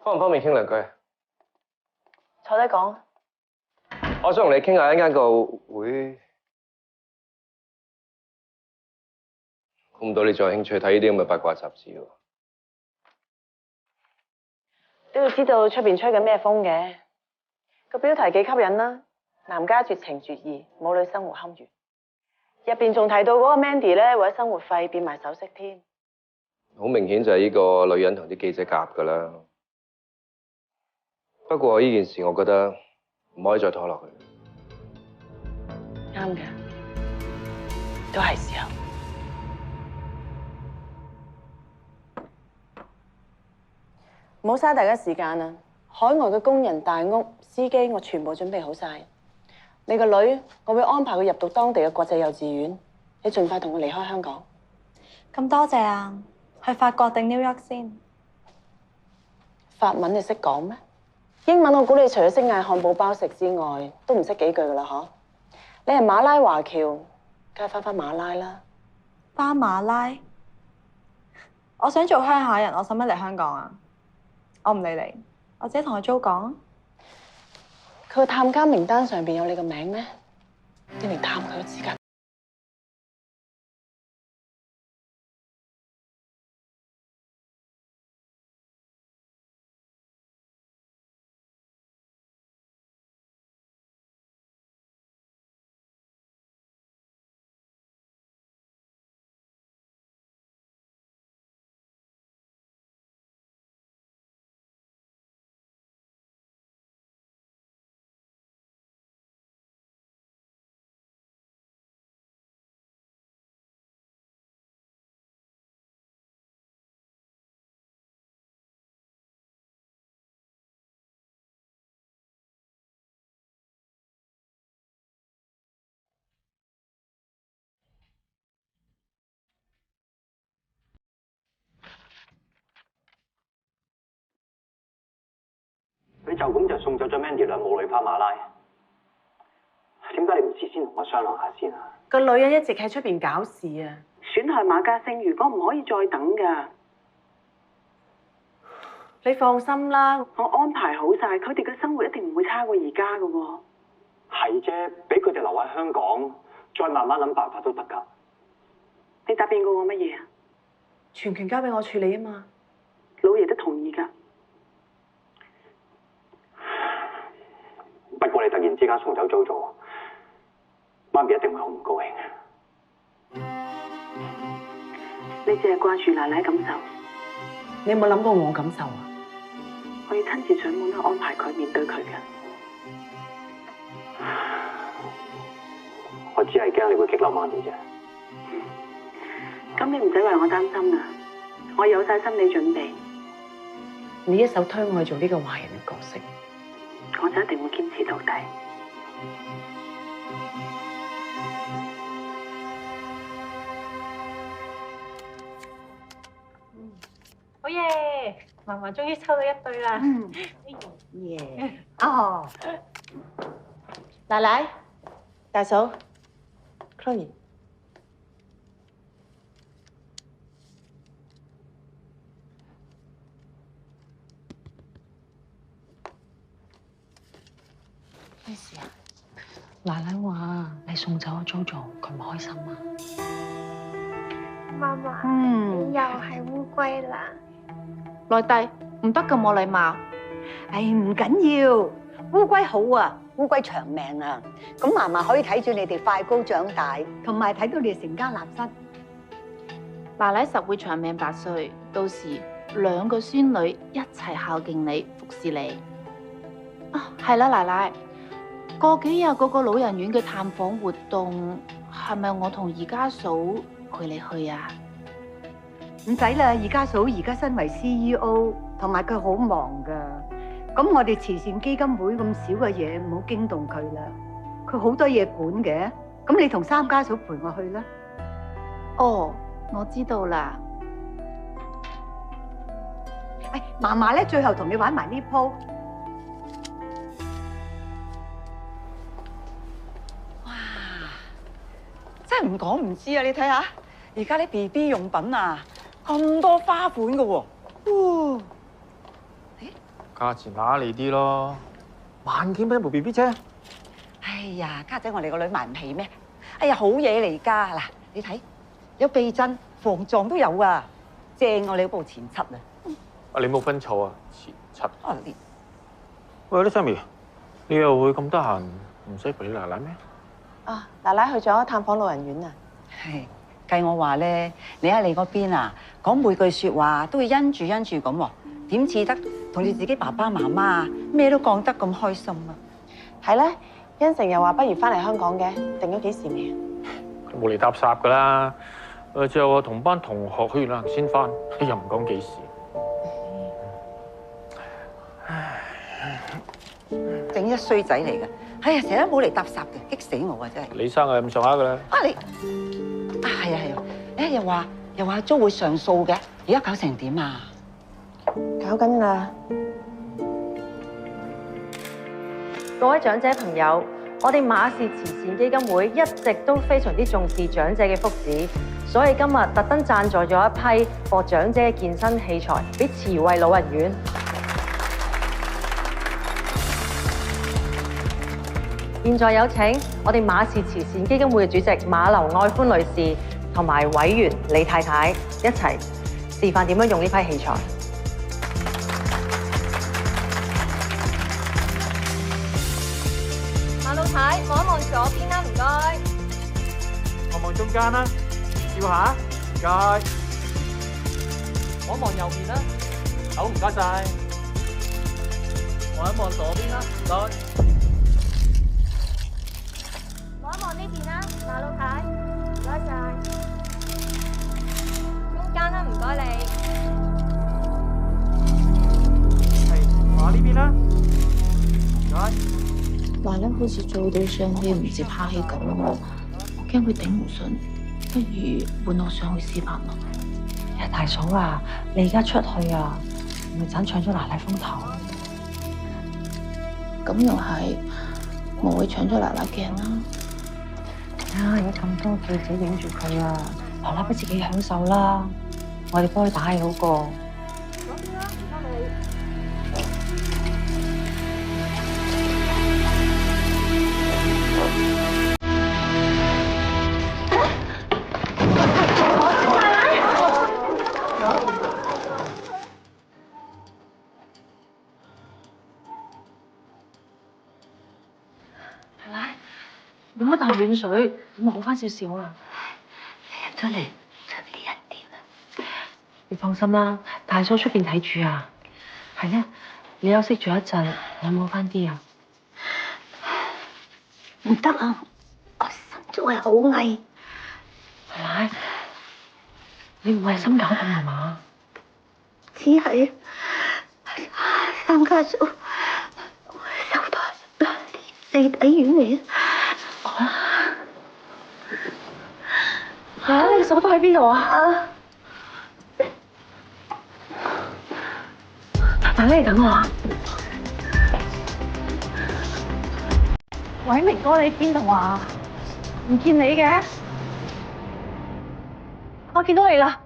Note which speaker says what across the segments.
Speaker 1: 方唔方便傾兩句？
Speaker 2: 坐低講。
Speaker 1: 我想同你傾下一間個會，估唔到你仲有興趣睇呢啲咁嘅八卦雜誌喎。
Speaker 2: 都要知道出邊吹緊咩風嘅。個標題幾吸引啦，男家絕情絕義，母女生活堪虞。入邊仲提到嗰個 Mandy 咧，為咗生活費變埋首飾添。
Speaker 1: 好明顯就係呢個女人同啲記者夾㗎啦。不過呢件事，我覺得唔可以再拖落去。
Speaker 2: 啱嘅，都係時候。唔好嘥大家時間啊！海外嘅工人、大屋、司機，我全部準備好晒。你個女，我會安排佢入讀當地嘅國際幼稚園。你盡快同佢離開香港。
Speaker 3: 咁多謝啊！去法國定 New York 先？
Speaker 2: 法文你識講咩？英文我估你除咗識嗌漢堡包食之外，都唔識幾句噶啦嗬？你係馬拉華僑，梗係翻馬拉啦。
Speaker 3: 翻馬拉？我想做鄉下人，我使乜嚟香港啊？我唔理你，我自己同阿 Jo 講。
Speaker 2: 佢個探監名單上邊有你個名咩？你連探佢嘅資格？
Speaker 4: 你就咁就送走咗 Mandy 兩母女返馬拉，點解你唔事先同我商量下先啊？
Speaker 2: 個女人一直喺出邊搞事啊！損害馬家聲譽，我唔可以再等㗎。你放心啦，我安排好晒，佢哋嘅生活一定唔會差過而家㗎喎。
Speaker 4: 係啫，俾佢哋留喺香港，再慢慢諗辦法都得㗎。
Speaker 2: 你答應過我乜嘢啊？全權交俾我處理啊嘛，老爺都同意㗎。
Speaker 4: 不過你突然之間送走 JoJo，媽咪一定會好唔高興。
Speaker 2: 你淨係掛住奶奶感受，你有冇諗過我感受啊？我要親自上門去安排佢面對佢嘅。
Speaker 4: 我只係驚你會激嬲媽咪啫。
Speaker 2: 咁你唔使為我擔心啦，我有晒心理準備。你一手推我去做呢個壞人嘅角色，我就一定會堅持到底。
Speaker 5: 好耶！嫲嫲終於抽到一對啦。
Speaker 6: 耶！哦，
Speaker 2: 奶奶、大嫂、Chloe，
Speaker 6: 咩事啊？奶奶話你送走咗 JoJo，佢唔開心啊？
Speaker 7: 媽媽，又係烏龜啦。
Speaker 6: 內弟唔得咁冇禮貌。
Speaker 8: 唉，唔緊要，烏龜好啊，烏龜長命啊。咁嫲嫲可以睇住你哋快高長大，同埋睇到你哋成家立室。
Speaker 9: 奶奶實會長命百歲，到時兩個孫女一齊孝敬你，服侍你。啊，係啦，奶奶，過幾日嗰個老人院嘅探訪活動，係咪我同二家嫂陪你去啊？
Speaker 8: 唔使啦，二家嫂而家身為 CEO， 同埋佢好忙噶。咁我哋慈善基金會咁少嘅嘢，唔好驚動佢啦。佢好多嘢管嘅，咁你同三家嫂陪我去啦。
Speaker 9: 哦，我知道啦。
Speaker 8: 嫲嫲咧，最後同你玩埋呢鋪。
Speaker 10: 哇！真係唔講唔知啊！你睇下，而家啲 BB 用品啊，咁多花款嘅喎。咦？
Speaker 11: 價錢揦你啲咯，1萬幾蚊一部 BB 車。
Speaker 10: 哎呀，家姐，我哋個女買唔起咩？哎呀，好嘢嚟㗎！嗱，你睇有避震、防撞都有啊，正我哋嗰部前七啊！
Speaker 11: 啊，你冇分錯啊，前七。
Speaker 10: 啊，你
Speaker 11: 喂，啲 Sammy，你又會咁得閒，唔使陪你奶奶咩？
Speaker 2: 啊，奶奶去咗探訪老人院啊。
Speaker 8: 係計我話咧，你喺你嗰邊啊，講每句説話都會因住咁喎，點似得同你自己爸爸媽媽咩都講得咁開心啊？
Speaker 2: 係咧，欣成又話不如翻嚟香港嘅，定咗幾時未啊？
Speaker 11: 佢冇嚟搭霎㗎啦。最後我同班同學去完旅行先翻，又唔講幾時。
Speaker 8: 整一衰仔嚟嘅，哎呀，成日都冇嚟搭霎嘅，激死我啊！真係。
Speaker 11: 李生係咁上下㗎啦。
Speaker 8: 啊你啊係啊，誒又話租會上訴嘅，而家搞成點啊？
Speaker 2: 搞緊啦。
Speaker 5: 各位長者朋友，我哋馬氏慈善基金會一直都非常之重視長者嘅福祉，所以今日特登贊助咗一批畀長者嘅健身器材俾慈惠老人院。現在有請我哋馬氏慈善基金會嘅主席馬劉愛歡女士同埋委員李太太一齊示範點樣用呢批器材。馬老太，望一望左邊啦，唔該。
Speaker 11: 望望中間啦，笑下，唔該。望一望右邊啦，好，唔該晒。望一望左邊啦，唔該。
Speaker 7: 望一望呢邊啦，馬老太，唔該晒。中間啦，唔該你。
Speaker 11: 係，話呢邊啦，唔該。
Speaker 9: 奶奶好似做到上氣唔接下氣咁喎，我驚佢頂唔順，不如換我上去試下咯。
Speaker 6: 呀，大嫂啊，你而家出去啊，咪盞搶咗奶奶風頭。
Speaker 9: 咁又係，無謂搶咗奶奶鏡啦。
Speaker 6: 啊，有咁多記者影住佢啊，奶奶俾自己享受啦，我哋幫佢打氣好過。飲咗啖暖水，咁好翻少少啊！
Speaker 8: 入咗嚟，出邊人點啊？
Speaker 6: 你放心啦，大嫂出邊睇住啊。係咧，你休息咗一陣，有冇翻啲啊？
Speaker 8: 唔得啊！我心仲係好翳。
Speaker 6: 奶奶，你唔係心絞痛係嘛？
Speaker 8: 只係三家嫂手台地底丸嚟
Speaker 6: 嚇！你手袋喺邊度啊？奶奶，你等我啊！喂，明哥，你邊度啊？唔見你嘅，我見到你啦。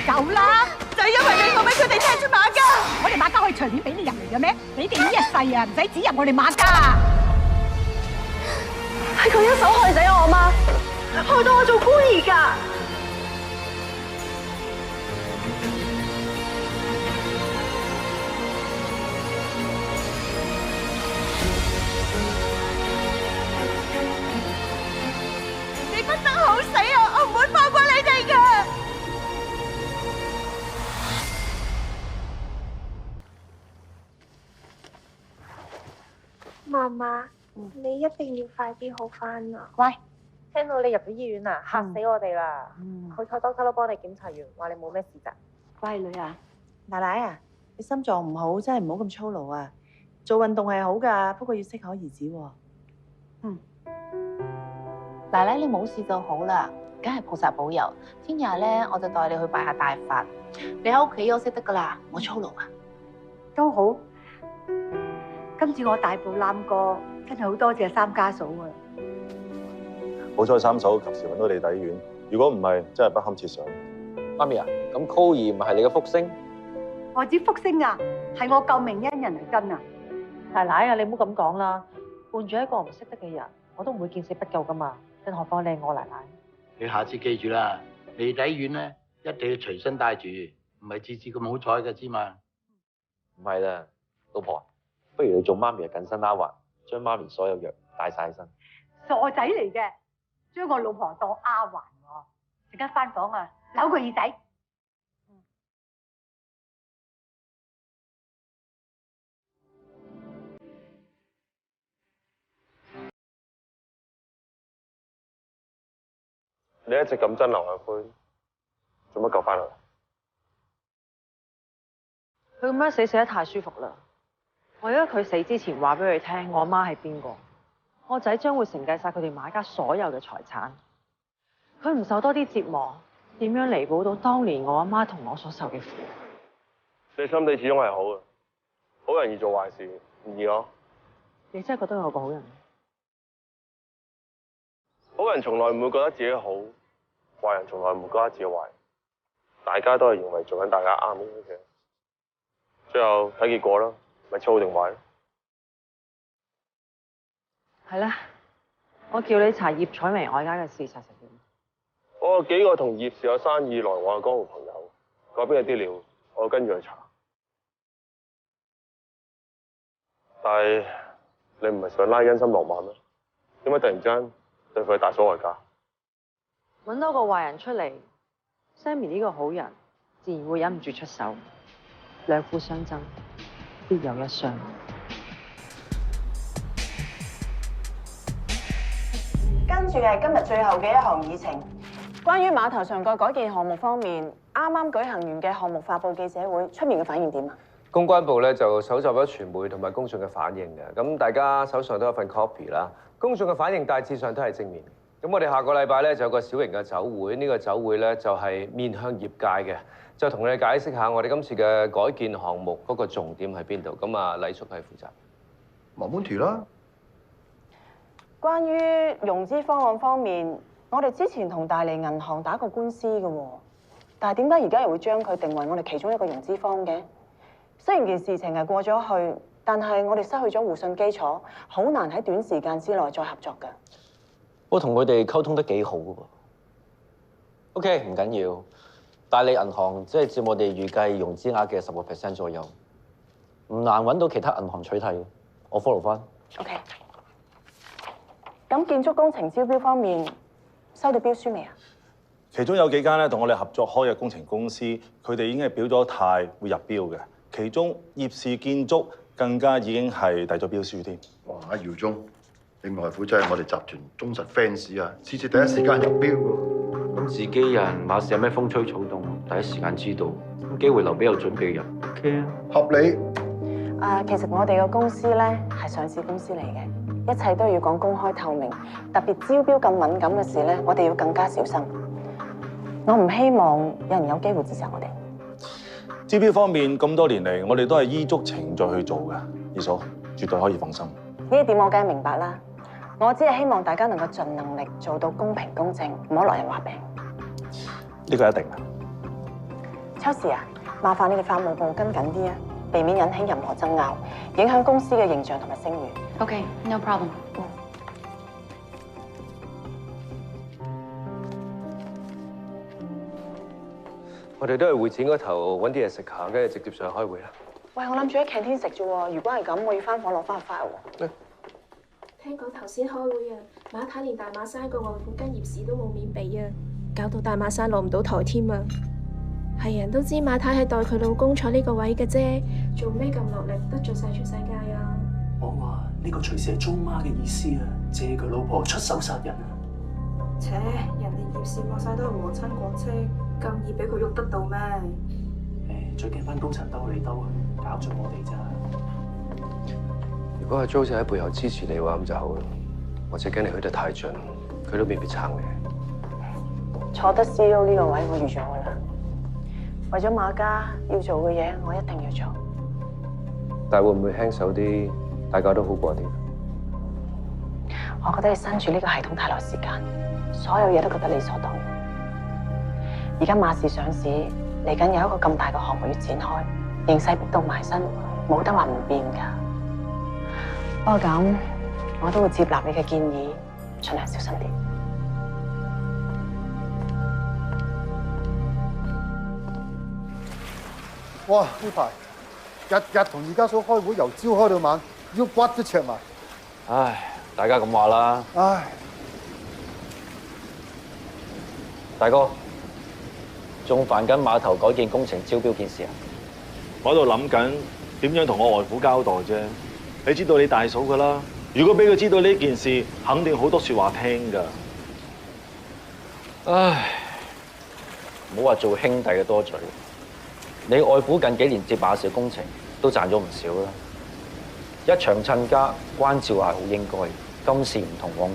Speaker 8: 夠啦！就係因為你送俾佢哋踢出馬家，我哋馬家可以隨便俾你入嚟嘅咩？你哋呢一世啊，唔使指入我哋馬家。
Speaker 5: 係佢一手害死我媽，害到我做孤兒㗎。
Speaker 8: 你不得好死啊！我唔會放過你哋㗎。
Speaker 7: 媽媽，你一定要快啲好返啊！
Speaker 5: 喂，聽到你入咗醫院啦，嚇死我哋啦！好彩當初都幫你檢查完，話你冇咩事咋。
Speaker 2: 乖女啊，奶奶啊，你心臟唔好，真係唔好咁操勞啊！做運動係好㗎，不過要適可而止喎。
Speaker 9: 奶奶你冇事就好啦，梗係菩薩保佑。聽日咧我就帶你去拜下大佛，你喺屋企休息得噶啦，唔好操勞啊。
Speaker 8: 都好。今次我大步攬過，真係好多謝三家嫂啊！
Speaker 12: 好彩三嫂及時揾到你底丸，如果唔係，真係不堪設想。
Speaker 1: 媽咪啊，咁 Chloe 咪係你嘅福星？
Speaker 8: 何止福星啊，係我救命恩人嚟真啊！
Speaker 6: 奶奶啊，你唔好咁講啦，伴住一個唔識得嘅人，我都唔會見死不救噶嘛，更何況你係我奶奶。
Speaker 13: 你下次記住啦，嚟底丸咧一定要隨身帶住，唔係次次咁好彩嘅知嘛。
Speaker 1: 唔係啦，老婆，不如你做媽咪嘅近身丫鬟，將媽咪所有藥帶晒身。
Speaker 8: 傻仔嚟嘅，將我老婆當丫鬟喎，陣間翻房啊，扭佢耳仔。
Speaker 1: 你一直咁憎劉亞輝，做乜救翻佢？
Speaker 6: 佢咁樣死得太舒服啦！我覺得佢死之前話俾佢聽，我阿媽係邊個，我仔將會承繼晒佢哋馬家所有嘅財產。佢唔受多啲折磨，點樣彌補到當年我阿媽同我所受嘅苦？
Speaker 1: 你心地始終係好嘅，好人易做壞事，唔易咯。
Speaker 6: 你真係覺得我個好人？
Speaker 1: 好人從來唔會覺得自己好，壞人從來唔會覺得自己壞。大家都係認為做緊大家啱嘅嘢，最後睇結果啦，咪好定壞咯。
Speaker 6: 係啦，我叫你查葉彩薇外家嘅事實係點？
Speaker 1: 我有幾個同葉氏有生意來往嘅江湖朋友，嗰邊有啲料，我要跟住去查。但係你唔係想拉恩心浪漫咩？點解突然之間對佢大所謂家？
Speaker 6: 揾多個壞人出嚟 ，Sammy 呢個好人自然會忍唔住出手，兩夫相爭，必有一傷。
Speaker 2: 跟住係今日最後嘅一項議程，關於碼頭上蓋改建項目方面，啱啱舉行完嘅項目發佈記者會，出面嘅反應點啊？
Speaker 1: 公關部咧就搜集咗傳媒同埋公眾嘅反應嘅，咁大家手上都有份 copy 啦。公眾嘅反應大致上都係正面。咁我哋下個禮拜咧就有個小型嘅酒會，呢個酒會咧就係面向業界嘅，就同你哋解釋下我哋今次嘅改建項目嗰個重點喺邊度。咁啊，黎叔係負責。
Speaker 14: 黃本圖啦。
Speaker 2: 關於融資方案方面，我哋之前同大利銀行打過官司嘅喎，但係點解而家又會將佢定為我哋其中一個融資方嘅？雖然件事情係過咗去，但係我哋失去咗互信基礎，好難喺短時間之內再合作㗎。
Speaker 15: 我同佢哋溝通得幾好嘅喎。OK， 唔緊要。大利銀行即係佔我哋預計融資額嘅10% 左右，唔難揾到其他銀行取替嘅。我 follow 翻。
Speaker 2: OK。咁建築工程招標方面，收到標書未啊？
Speaker 12: 其中有幾間咧同我哋合作開嘅工程公司，佢哋已經係表咗態會入標嘅。其中葉氏建築更加已經係遞咗標書添。
Speaker 14: 哇！阿姚忠，你外父真係我哋集團忠實 fans 啊！次次第一時間入標喎。
Speaker 13: 咁自己人馬上有咩風吹草動，第一時間知道，咁機會留俾有準備嘅人。OK 啊，
Speaker 14: 合理。
Speaker 2: 其實我哋個公司咧係上市公司嚟嘅，一切都要講公開透明，特別招標咁敏感嘅事咧，我哋要更加小心。我唔希望有人有機會指責我哋。
Speaker 12: 招標方面咁多年嚟，我哋都係依足程序去做嘅，二嫂絕對可以放心。
Speaker 2: 呢一點我梗係明白啦，我只係希望大家能夠盡能力做到公平公正，唔好落人話柄。
Speaker 12: 呢個一定啊！
Speaker 2: 秋時啊，麻煩你哋法務部跟緊啲啊，避免引起任何爭拗，影響公司嘅形象同埋聲譽。
Speaker 9: OK，no problem。
Speaker 1: 我哋都係會展嗰頭揾啲嘢食下，跟住直接上去開會啦。
Speaker 2: 喂，我諗住喺 canteen 食啫喎，如果係咁，我要翻房攞翻個 file 喎。
Speaker 7: 聽講頭先開會啊，馬太連大馬山個外父跟葉氏都冇面俾啊，搞到大馬山落唔到台添啊！係人都知馬太係代佢老公坐呢個位嘅啫，做咩咁落力得罪晒全世界啊？
Speaker 16: 我話呢個隨時係租媽嘅意思啊，借佢老婆出手殺人啊！
Speaker 7: 切，人哋葉氏話晒都係和親國戚，咁易俾佢喐得到咩？
Speaker 16: 最驚班高層兜嚟兜去，搞咗我哋咋？
Speaker 1: 如果阿 Jo 仔喺背後支持你嘅話，咁就好啦。或者驚你去得太盡，佢都未必撐你。
Speaker 2: 坐得 CEO 呢個位，我預咗㗎啦。為咗馬家要做嘅嘢，我一定要做。
Speaker 1: 但係會唔會輕手啲？大家都好過啲。
Speaker 2: 我覺得你身處呢個系統太耐時間，所有嘢都覺得理所當然。而家馬氏上市，嚟緊有一個咁大嘅項目要展開，形勢逼到埋身，冇得話唔變㗎。不過咁，我都會接納你嘅建議，盡量小心啲。
Speaker 17: 哇！呢排日日同二家嫂開會，由朝開到晚，腰骨都赤埋。
Speaker 15: 唉，大家咁話啦。
Speaker 17: 唉，
Speaker 15: 大哥，仲煩緊碼頭改建工程招標件事啊？
Speaker 12: 我喺度諗緊點樣同我外父交代啫。你知道你大嫂㗎啦，如果俾佢知道呢件事，肯定好多説話聽㗎。
Speaker 15: 唉，唔好話做兄弟嘅多嘴。你外父近幾年接馬氏工程都賺咗唔少啦，一場親家關照係好應該。今時唔同往日，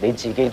Speaker 15: 你自己都要